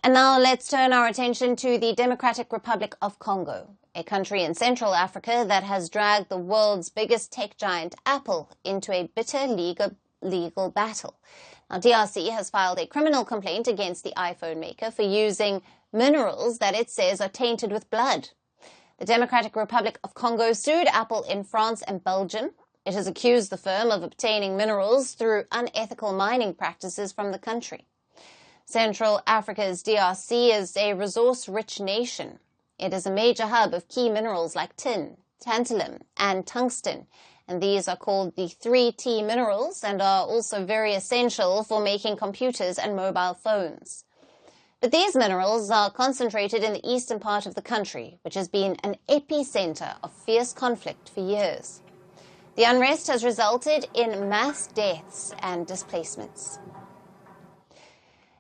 And now let's turn our attention to the Democratic Republic of Congo, a country in Central Africa that has dragged the world's biggest tech giant, Apple, into a bitter legal battle. Now, DRC has filed a criminal complaint against the iPhone maker for using minerals that it says are tainted with blood. The Democratic Republic of Congo sued Apple in France and Belgium. It has accused the firm of obtaining minerals through unethical mining practices from the country. Central Africa's DRC is a resource-rich nation. It is a major hub of key minerals like tin, tantalum, and tungsten, and these are called the 3T minerals and are also very essential for making computers and mobile phones. But these minerals are concentrated in the eastern part of the country, which has been an epicenter of fierce conflict for years. The unrest has resulted in mass deaths and displacements.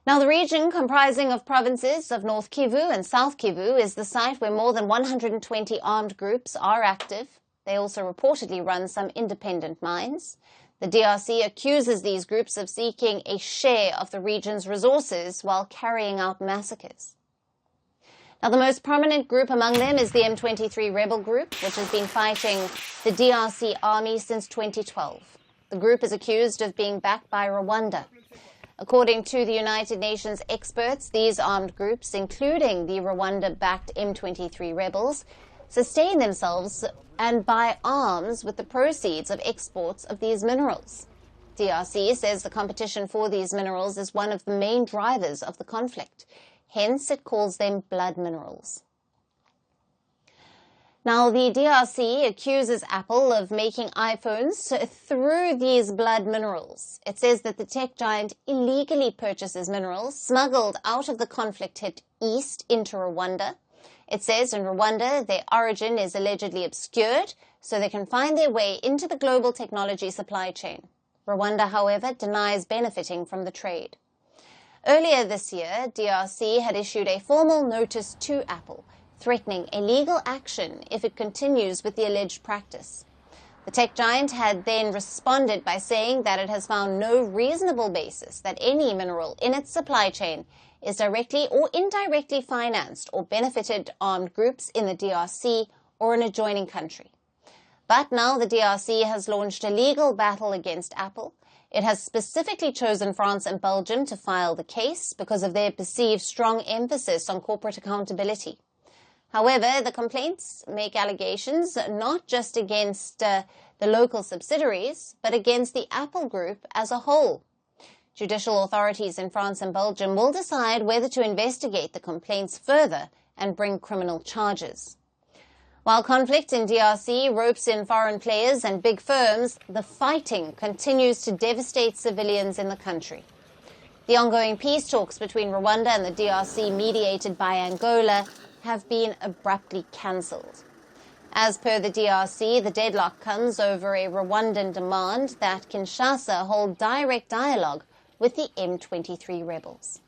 Now, the region comprising of provinces of North Kivu and South Kivu is the site where more than 120 armed groups are active. They also reportedly run some independent mines. The DRC accuses these groups of seeking a share of the region's resources while carrying out massacres. Now, the most prominent group among them is the M23 rebel group, which has been fighting the DRC army since 2012. The group is accused of being backed by Rwanda. According to the United Nations experts, these armed groups, including the Rwanda-backed M23 rebels, sustain themselves and buy arms with the proceeds of exports of these minerals. DRC says the competition for these minerals is one of the main drivers of the conflict. Hence, it calls them blood minerals. Now, the DRC accuses Apple of making iPhones through these blood minerals. It says that the tech giant illegally purchases minerals smuggled out of the conflict-hit east into Rwanda. It says in Rwanda their origin is allegedly obscured, so they can find their way into the global technology supply chain. Rwanda, however, denies benefiting from the trade. Earlier this year, DRC had issued a formal notice to Apple, threatening a legal action if it continues with the alleged practice. The tech giant had then responded by saying that it has found no reasonable basis that any mineral in its supply chain is directly or indirectly financed or benefited armed groups in the DRC or an adjoining country. But now the DRC has launched a legal battle against Apple. It has specifically chosen France and Belgium to file the case because of their perceived strong emphasis on corporate accountability. However, the complaints make allegations not just against the local subsidiaries, but against the Apple Group as a whole. Judicial authorities in France and Belgium will decide whether to investigate the complaints further and bring criminal charges. While conflict in DRC ropes in foreign players and big firms, the fighting continues to devastate civilians in the country. The ongoing peace talks between Rwanda and the DRC, mediated by Angola, have been abruptly cancelled. As per the DRC, the deadlock comes over a Rwandan demand that Kinshasa hold direct dialogue with the M23 rebels.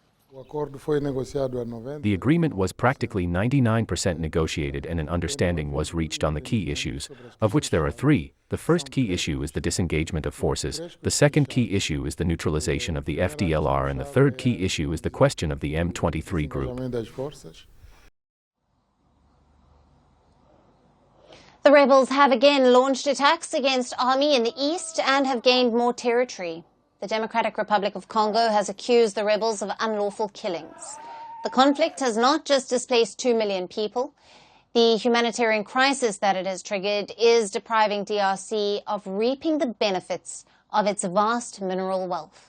The agreement was practically 99% negotiated and an understanding was reached on the key issues, of which there are three. The first key issue is the disengagement of forces, the second key issue is the neutralization of the FDLR, and the third key issue is the question of the M23 group. The rebels have again launched attacks against army in the east and have gained more territory. The Democratic Republic of Congo has accused the rebels of unlawful killings. The conflict has not just displaced 2 million people. The humanitarian crisis that it has triggered is depriving DRC of reaping the benefits of its vast mineral wealth.